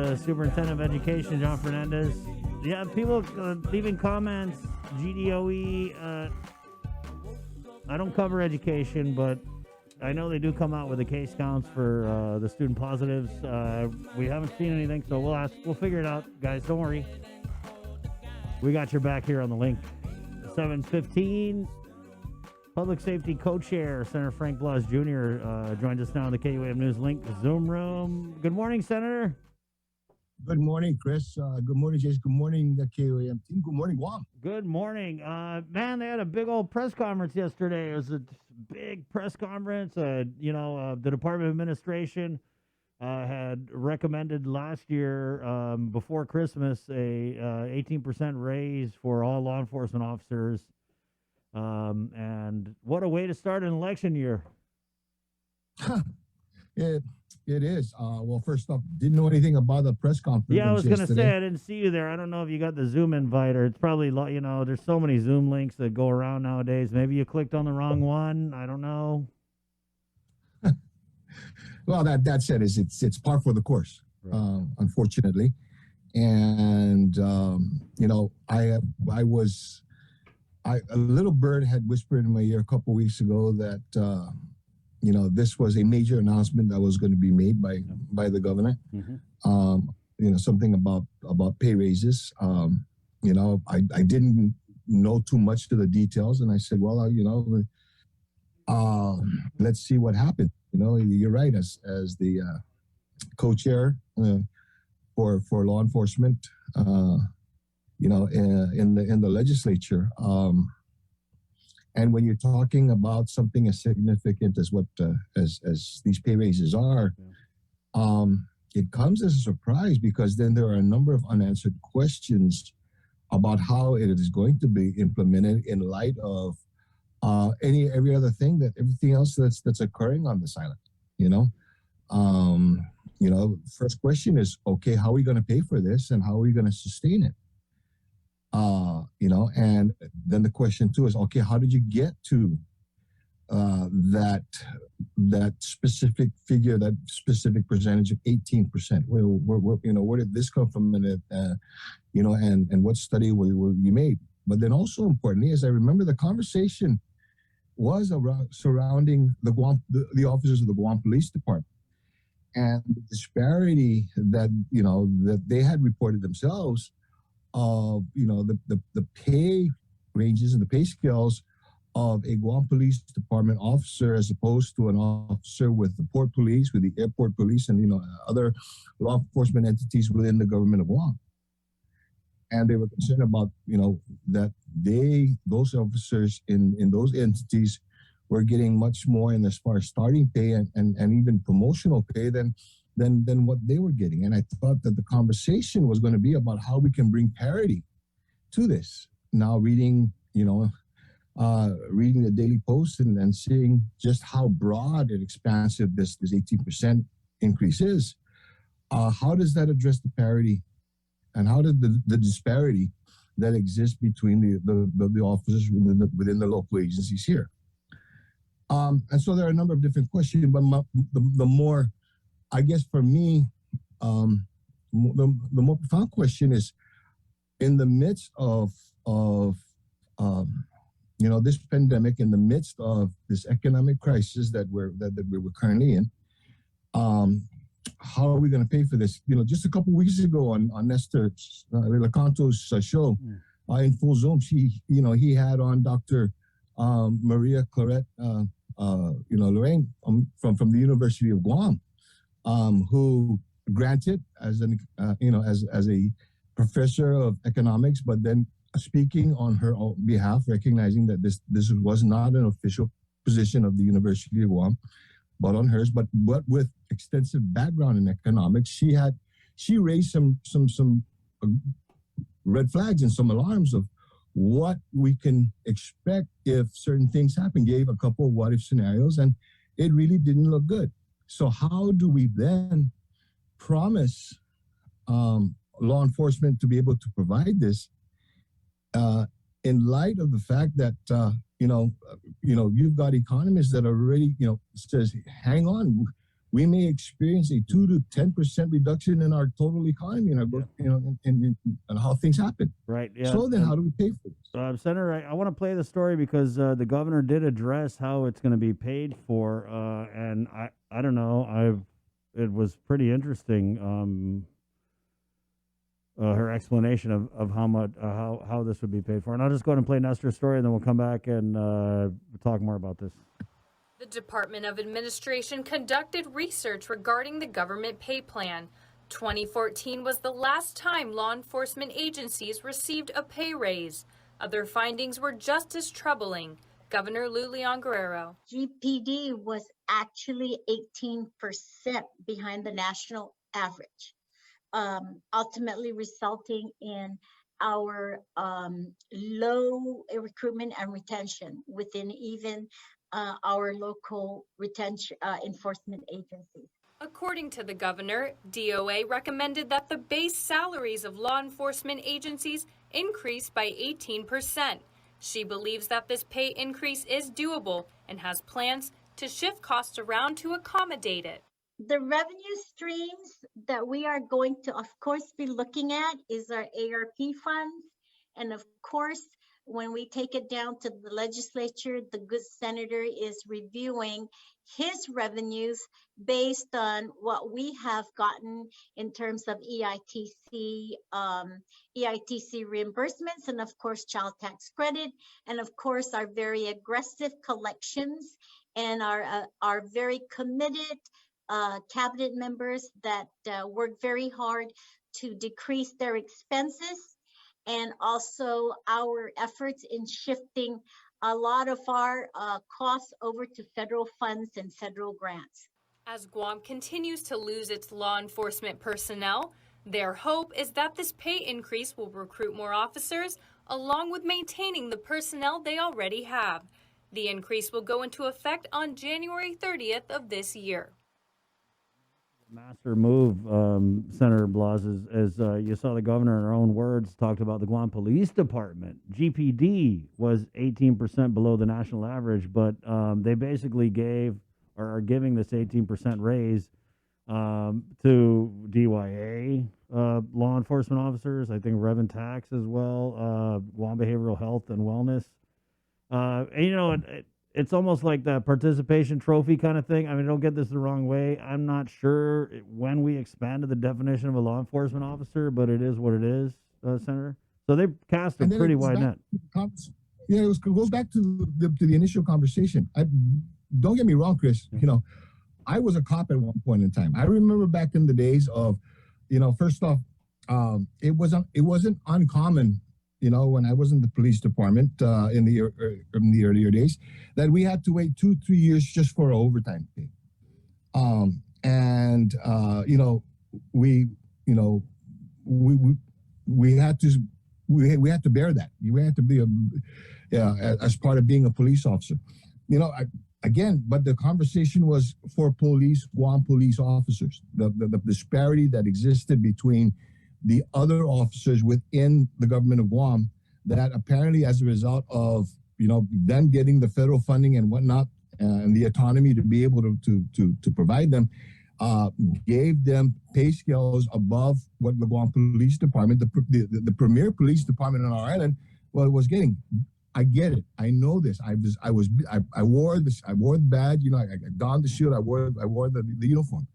the Superintendent of Education, John Fernandez. Yeah, people leaving comments, GDOE. I don't cover education, but I know they do come out with the case counts for the student positives. We haven't seen anything, so we'll figure it out, guys. Don't worry. We got your back here on the link. 7:15. Public Safety Co-Chair Senator Frank Blas Jr. Joins us now on the KUAM News Link Zoom room. Good morning, Senator. Good morning, Chris. Good morning, Jason. Good morning, the KUAM team. Good morning, Guam. Good morning. Man, they had a big old press conference yesterday. It was a big press conference. The Department of Administration had recommended last year, before Christmas, a 18% raise for all law enforcement officers. And what a way to start an election year. It is. Well, first off, didn't know anything about the press conference. Yeah, I was going to say, I didn't see you there. I don't know if you got the Zoom invite, or it's probably, there's so many Zoom links that go around nowadays. Maybe you clicked on the wrong one. I don't know. Well, that said, it's par for the course, right. Unfortunately. And, a little bird had whispered in my ear a couple weeks ago that, this was a major announcement that was going to be made by the governor. Mm-hmm. Something about pay raises. I didn't know too much to the details, and I said, well, let's see what happened. You're right. As the co-chair for law enforcement, in the legislature. And when you're talking about something as significant as what as these pay raises are, it comes as a surprise, because then there are a number of unanswered questions about how it is going to be implemented in light of everything else that's occurring on this island. First question is, okay, how are we going to pay for this, and how are we going to sustain it? And then the question too is, okay, how did you get to that specific figure, that specific percentage of 18%? Where did this come from? And what study were you made? But then also importantly, as I remember, the conversation was surrounding the officers of the Guam Police Department, and the disparity that they had reported themselves of the pay ranges and the pay scales of a Guam Police Department officer as opposed to an officer with the Port Police, with the Airport Police, and other law enforcement entities within the government of Guam. And they were concerned about that those officers in those entities were getting much more in as far as starting pay and even promotional pay than what they were getting. And I thought that the conversation was going to be about how we can bring parity to this. Now reading the Daily Post and seeing just how broad and expansive this 18% increase is, how does that address the parity, and how did the disparity that exists between the officers within the local agencies here? And so there are a number of different questions, but the more, I guess for me, the more profound question is, in the midst of this pandemic, in the midst of this economic crisis that we're currently in, how are we going to pay for this? Just a couple of weeks ago on Nestor Lacanto's show, in full Zoom, he had on Dr. Maria Claret, Lorraine from the University of Guam, who granted as a professor of economics, but then speaking on her behalf, recognizing that this was not an official position of the University of Guam, but on hers, but with extensive background in economics, she raised some red flags and some alarms of what we can expect if certain things happen. Gave a couple of what if scenarios, and it really didn't look good. So how do we then promise law enforcement to be able to provide this in light of the fact that you've got economists that are already says, hang on, we may experience a 2 to 10% reduction in our total economy and and how things happen. Right. Yeah. So then, how do we pay for this? Senator, I want to play the story because the governor did address how it's going to be paid for, and I don't know, it was pretty interesting. Her explanation of how much how this would be paid for, and I'll just go ahead and play Nestor's story, and then we'll come back and talk more about this. The Department of Administration conducted research regarding the government pay plan. 2014 was the last time law enforcement agencies received a pay raise. Other findings were just as troubling. Governor Lou Leon Guerrero. GPD was actually 18% behind the national average, ultimately resulting in our low recruitment and retention within even our local retention enforcement agencies. According to the governor, DOA recommended that the base salaries of law enforcement agencies increase by 18%. She believes that this pay increase is doable and has plans to shift costs around to accommodate it. The revenue streams that we are going to, of course, be looking at is our ARP funds. And of course, when we take it down to the legislature, the good senator is reviewing his revenues based on what we have gotten in terms of EITC reimbursements, and of course, child tax credit, and of course, our very aggressive collections and our very committed cabinet members that work very hard to decrease their expenses, and also our efforts in shifting a lot of our costs over to federal funds and federal grants. As Guam continues to lose its law enforcement personnel, their hope is that this pay increase will recruit more officers along with maintaining the personnel they already have. The increase will go into effect on January 30th of this year. Master move, Senator Blas, as you saw the governor in her own words talked about the Guam Police Department. GPD was 18% below the national average, but they basically gave or are giving this 18% raise to DYA law enforcement officers. I think Rev and Tax as well, Guam Behavioral Health and Wellness. And it's almost like the participation trophy kind of thing. I mean, don't get this the wrong way. I'm not sure when we expanded the definition of a law enforcement officer, but it is what it is, Senator. So they cast a pretty wide net. Yeah, it goes back to the initial conversation. Don't get me wrong, Chris. I was a cop at one point in time. I remember back in the days of, first off, it wasn't uncommon. When I was in the police department in the earlier days, that we had to wait 2-3 years just for overtime pay. We had to bear that. We had to be as part of being a police officer. But the conversation was for Guam police officers. The disparity that existed between the other officers within the government of Guam, that apparently as a result of them getting the federal funding and whatnot and the autonomy to be able to provide them, gave them pay scales above what the Guam Police Department, the premier police department on our island, was getting. I get it. I know this. I wore this. I wore the badge. I donned the shield. I wore the uniform.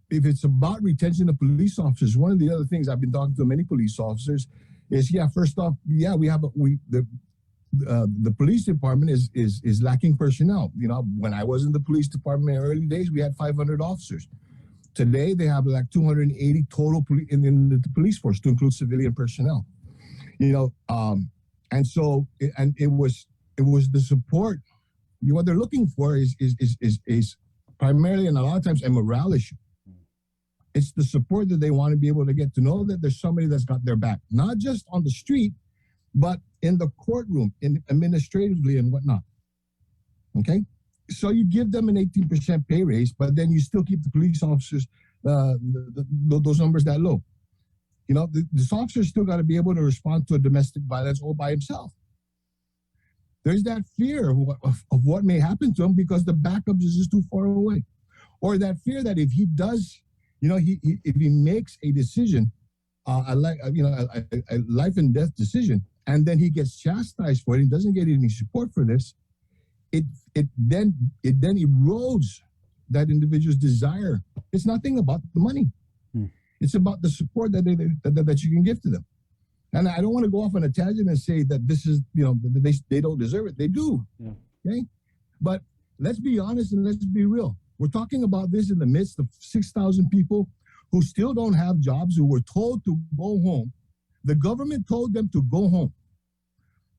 If it's about retention of police officers, one of the other things I've been talking to many police officers is, first off, the police department is lacking personnel. When I was in the police department in the early days, we had 500 officers. Today, they have like 280 total in the police force, to include civilian personnel. And so it was the support. What they're looking for is primarily, and a lot of times, a morale issue. It's the support that they want to be able to get, to know that there's somebody that's got their back, not just on the street, but in the courtroom, administratively and whatnot. Okay? So you give them an 18% pay raise, but then you still keep the police officers, those numbers that low. This officer still got to be able to respond to a domestic violence all by himself. There's that fear of what may happen to him because the backup is just too far away. Or that fear that if he does, if he makes a decision, a life and death decision, and then he gets chastised for it, he doesn't get any support for this, it then erodes that individual's desire. It's nothing about the money. It's about the support that you can give to them. And I don't want to go off on a tangent and say that this is, they don't deserve it. They do. Yeah. Okay. But let's be honest and let's be real. We're talking about this in the midst of 6,000 people who still don't have jobs, who were told to go home. The government told them to go home.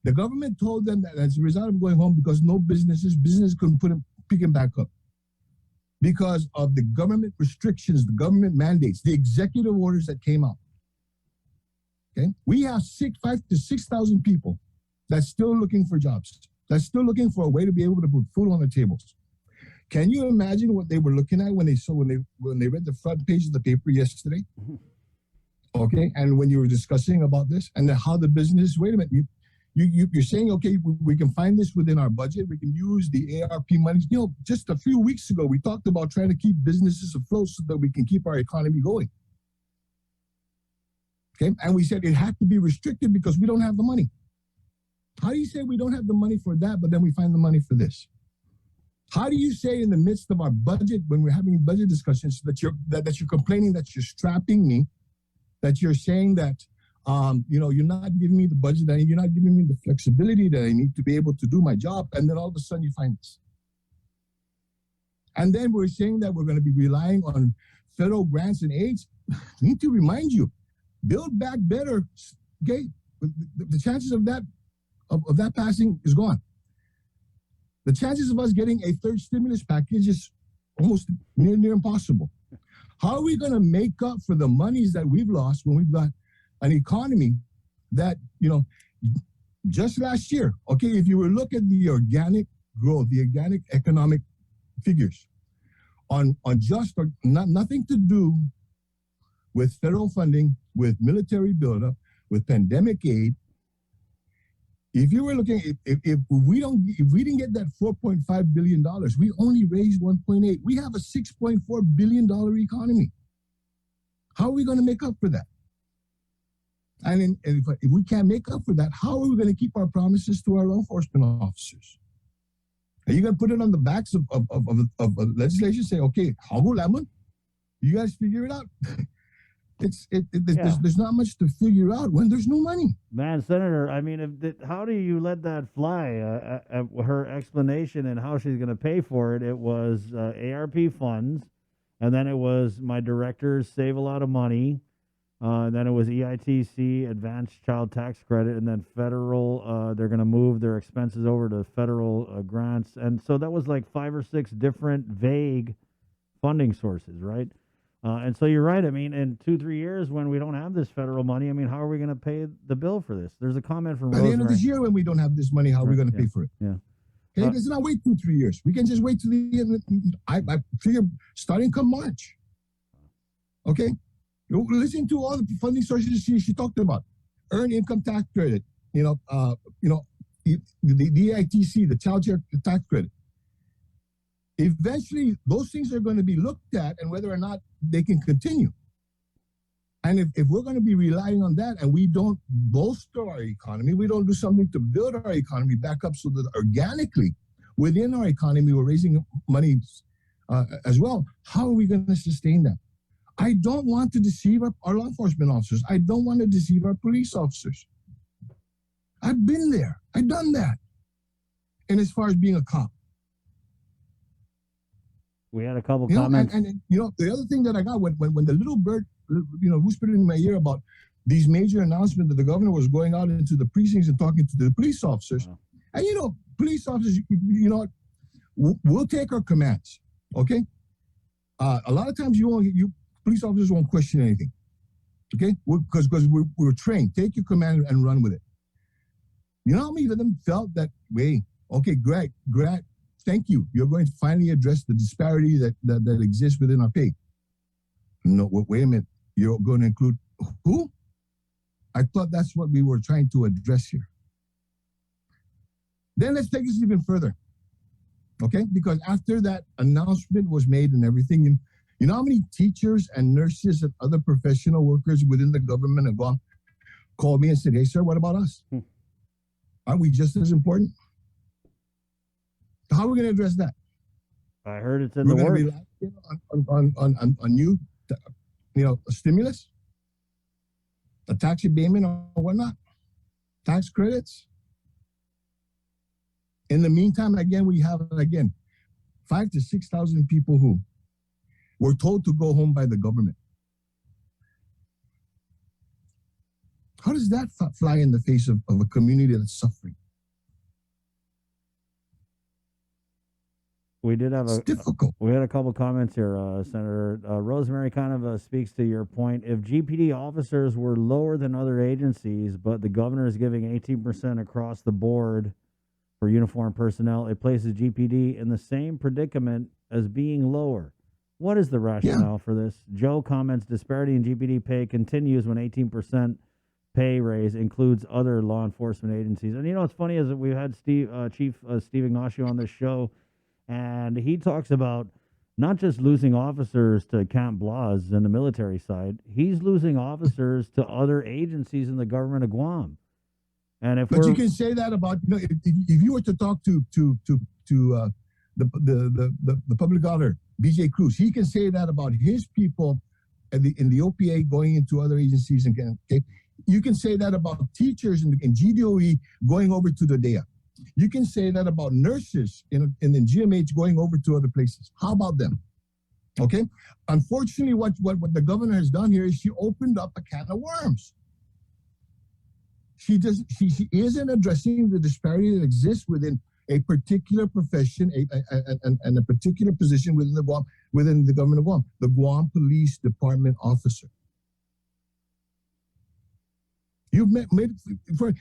The government told them that as a result of going home, because no business couldn't pick them back up. Because of the government restrictions, the government mandates, the executive orders that came out. Okay, we have 5,000 to 6,000 people that's still looking for jobs, that's still looking for a way to be able to put food on the tables. Can you imagine what they were looking at when they read the front page of the paper yesterday? Okay, and when you were discussing about this and how the business, wait a minute, you're saying, okay, we can find this within our budget. We can use the ARP money. Just a few weeks ago, we talked about trying to keep businesses afloat so that we can keep our economy going. Okay, and we said it had to be restricted because we don't have the money. How do you say we don't have the money for that, but then we find the money for this? How do you say in the midst of our budget, when we're having budget discussions, that you're complaining that you're strapping me, that you're saying that you're not giving me the budget, and you're not giving me the flexibility that I need to be able to do my job, and then all of a sudden you find this. And then we're saying that we're going to be relying on federal grants and aids. I need to remind you, Build Back Better, okay? The chances of that passing is gone. The chances of us getting a third stimulus package is almost near impossible. How are we going to make up for the monies that we've lost when we've got an economy that, just last year, okay, if you were to look at the organic growth, the organic economic figures on just nothing to do with federal funding, with military buildup, with pandemic aid. If you were looking, if we didn't get that $4.5 billion, we only raised 1.8. We have a $6.4 billion economy. How are we going to make up for that? And if we can't make up for that, how are we going to keep our promises to our law enforcement officers? Are you going to put it on the backs of legislation? Say, okay, Hago Lemon, you guys figure it out. There's not much to figure out when there's no money. Man, Senator, I mean, how do you let that fly? Her explanation and how she's going to pay for it, it was ARP funds, and then it was my directors save a lot of money, then it was EITC, Advanced Child Tax Credit, and then federal, they're going to move their expenses over to federal grants. And so that was like 5 or 6 different vague funding sources, right? And so you're right. I mean, in 2-3 years, when we don't have this federal money, I mean, how are we going to pay the bill for this? There's a comment from Rosemary. At the end of this year, when we don't have this money, how are we going to pay for it? Yeah. Okay, let's not wait 2-3 years. We can just wait to the end. I figure starting come March. Okay, listen to all the funding sources she talked about: earned income tax credit, the EITC, the child tax credit. Eventually, those things are going to be looked at and whether or not they can continue. And if we're going to be relying on that and we don't bolster our economy, we don't do something to build our economy back up so that organically within our economy we're raising money as well, how are we going to sustain that? I don't want to deceive our law enforcement officers. I don't want to deceive our police officers. I've been there. I've done that. And as far as being a cop, we had a couple comments. And the other thing that I got when the little bird, whispered in my ear about these major announcements that the governor was going out into the precincts and talking to the police officers. Wow. And police officers, we'll take our commands. Okay. A lot of times police officers won't question anything. Okay, because we're trained. Take your command and run with it. You know how many of them felt that way? Okay, great. Thank you. You're going to finally address the disparity that exists within our pay. No, wait a minute. You're going to include who? I thought that's what we were trying to address here. Then let's take this even further. Okay? Because after that announcement was made and everything, you know how many teachers and nurses and other professional workers within the government have called me and said, hey, sir, what about us? Aren't we just as important? How are we going to address that? I heard it's in the works. We're going to rely on new, stimulus, a tax abatement or whatnot, tax credits. In the meantime, again, we have 5,000 to 6,000 people who were told to go home by the government. How does that fly in the face of a community that's suffering? We did have It's difficult. We had a couple comments here, Senator. Rosemary kind of speaks to your point. If GPD officers were lower than other agencies, but the governor is giving 18% across the board for uniformed personnel, it places GPD in the same predicament as being lower. What is the rationale for this? Joe comments, disparity in GPD pay continues when 18% pay raise includes other law enforcement agencies. And what's funny is that we've had Chief Steve Ignacio on this show, and he talks about not just losing officers to Camp Blas and the military side, he's losing officers to other agencies in the government of Guam. And but you can say that about if you were to talk to the public auditor BJ Cruz, he can say that about his people in the OPA going into other agencies and you can say that about teachers in GDOE going over to the DEA. You can say that about nurses in the GMH going over to other places. How about them? Okay. Unfortunately, what the governor has done here is she opened up a can of worms. She isn't addressing the disparity that exists within a particular profession and a particular position within the government of Guam, the Guam Police Department officer. You've made for,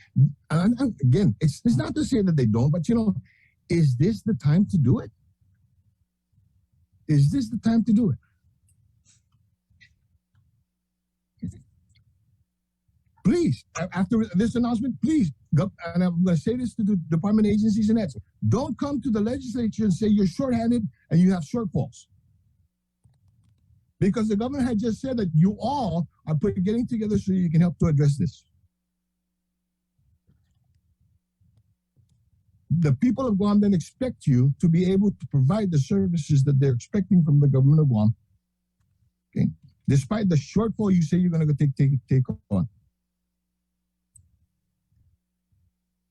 and again, it's not to say that they don't, but is this the time to do it? Is this the time to do it? Please, after this announcement, please, and I'm going to say this to the department agencies and that's, don't come to the legislature and say you're shorthanded and you have shortfalls. Because the governor had just said that you all are getting together so you can help to address this. The people of Guam then expect you to be able to provide the services that they're expecting from the government of Guam. Okay, despite the shortfall you say you're going to take on.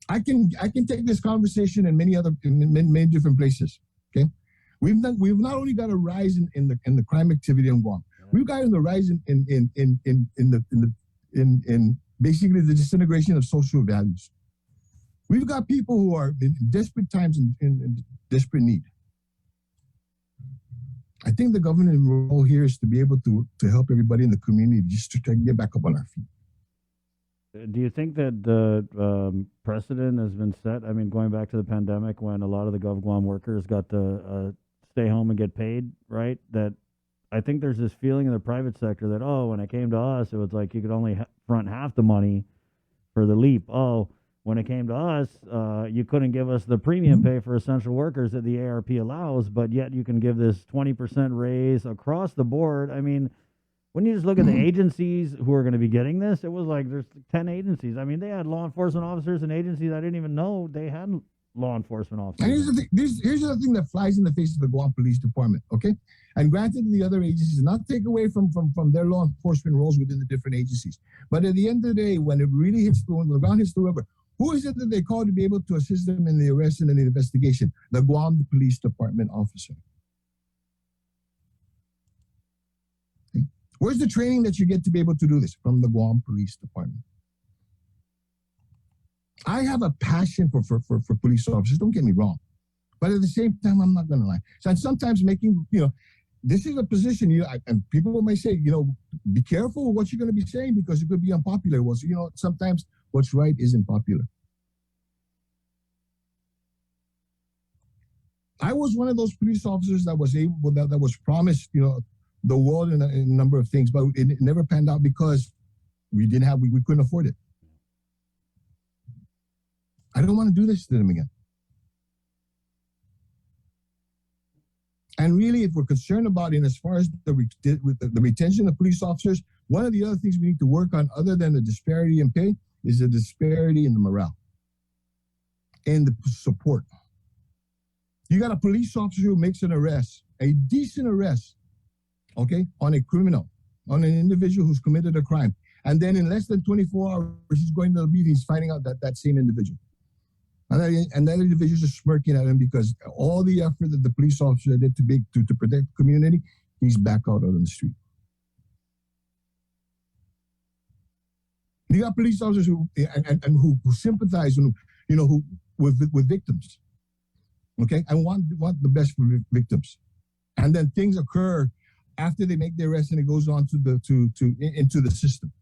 I can take this conversation in many different places. Okay, we've not only got a rise in the crime activity in Guam, we've got a rise in basically the disintegration of social values. We've got people who are in desperate times in desperate need. I think the governor's role here is to be able to help everybody in the community just to try to get back up on our feet. Do you think that the precedent has been set? I mean, going back to the pandemic when a lot of the GovGuam workers got to stay home and get paid, right? That I think there's this feeling in the private sector that, when it came to us, it was like you could only front half the money for the leap. When it came to us, you couldn't give us the premium pay for essential workers that the ARP allows, but yet you can give this 20% raise across the board. I mean, when you just look at the agencies who are going to be getting this, it was like there's 10 agencies. I mean, they had law enforcement officers and agencies I didn't even know they had law enforcement officers. And here's the thing, here's the thing that flies in the face of the Guam Police Department, okay? And granted, the other agencies, not take away from their law enforcement roles within the different agencies. But at the end of the day, when it really when the ground hits the rubber, who is it that they call to be able to assist them in the arrest and in the investigation? The Guam Police Department officer. Okay. Where's the training that you get to be able to do this? From the Guam Police Department. I have a passion for police officers, don't get me wrong. But at the same time, I'm not going to lie. So sometimes making, this is a position, and people might say, be careful what you're going to be saying because it could be unpopular. Well, so, sometimes what's right isn't popular. I was one of those police officers that was promised, the world in a number of things, but it never panned out because we couldn't afford it. I don't want to do this to them again. And really, if we're concerned about it as far as the retention of police officers, one of the other things we need to work on, other than the disparity in pay, is the disparity in the morale and the support. You got a police officer who makes an arrest, a decent arrest, okay, on a criminal, on an individual who's committed a crime. And then in less than 24 hours, he's going to the meeting, he's finding out that same individual. And that individual is just smirking at him because all the effort that the police officer did to protect the community, he's back out on the street. You got police officers who sympathize, with victims, okay, and want the best for victims, and then things occur after they make their arrest and it goes on into the system.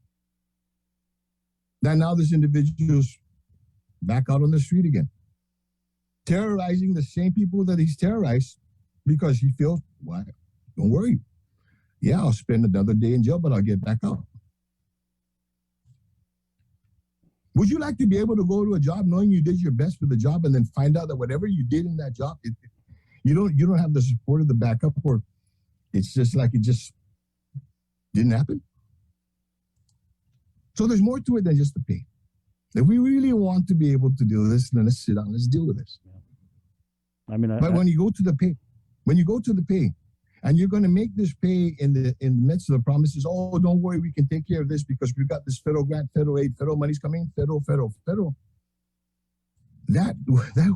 Now this individual's back out on the street again, terrorizing the same people that he's terrorized because he feels, why? Don't worry. Yeah, I'll spend another day in jail, but I'll get back out. Would you like to be able to go to a job knowing you did your best for the job and then find out that whatever you did in that job, you don't have the support of the backup, or it's just like it just didn't happen? So there's more to it than just the pay. If we really want to be able to do this, then let's sit down, let's deal with this. I mean, but when you go to the pay, and you're going to make this pay in the midst of the promises, oh, don't worry, we can take care of this because we've got this federal grant, federal aid, federal money's coming, federal. That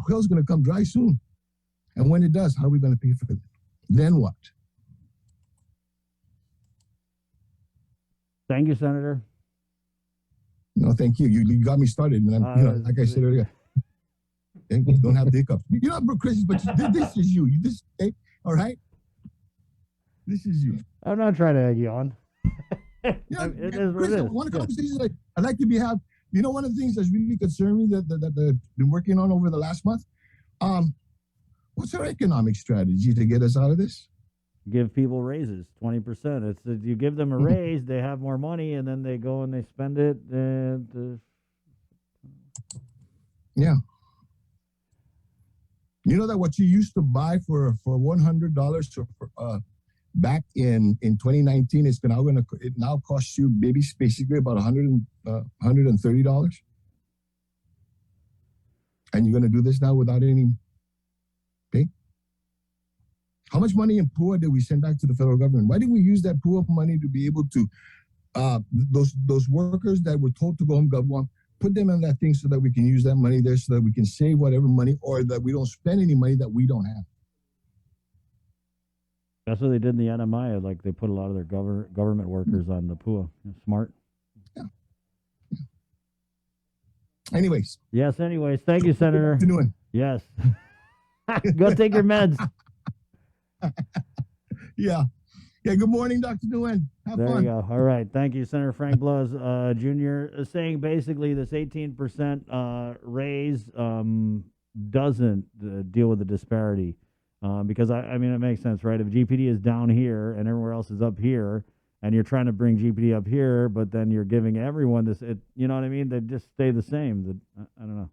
well's going to come dry soon. And when it does, how are we going to pay for it? Then what? Thank you, Senator. No, thank you. You got me started, and I'm, like I said earlier, don't have the hiccups. You know, Chris, but this is you. Okay? All right? This is you. I'm not trying to egg you on. Yeah, it is Chris, what it is. one of the conversations I'd like to have. You know, one of the things that's really concerned me that I've been working on over the last month. What's our economic strategy to get us out of this? Give people raises, 20%. It's you give them a raise, they have more money, and then they go and they spend it. And yeah, you know that what you used to buy for $100 back in 2019 is it now costs you basically about $130, and you're going to do this now without any pay. How much money in PUA did we send back to the federal government? Why didn't we use that pool of money to be able to those workers that were told to go home, put them in that thing so that we can use that money there, so that we can save whatever money, or that we don't spend any money that we don't have. that's what they did in the NMI. Like they put a lot of their government workers on the PUA. Smart. Yeah. Anyways. Yes. Anyways, thank you, Senator. What you doing? Yes. Go take your meds. Yeah. Good morning, Dr. Nguyen. Have there fun. you go. All right. Thank you, Senator Frank Blas Jr. Saying basically this 18% raise doesn't deal with the disparity because, I mean, it makes sense, right? If GPD is down here and everywhere else is up here and you're trying to bring GPD up here, but then you're giving everyone this, you know what I mean? They just stay the same. I don't know.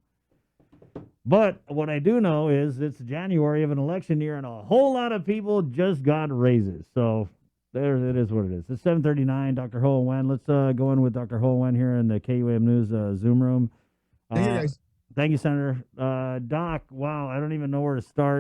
But what I do know is it's January of an election year, and a whole lot of people just got raises. So there it is what it is. It's 7:39. Dr. Ho Wen. Let's go in with Dr. Ho Wen here in the KUAM News Zoom room. Hey, guys. Thank you, Senator. Doc, wow, I don't even know where to start.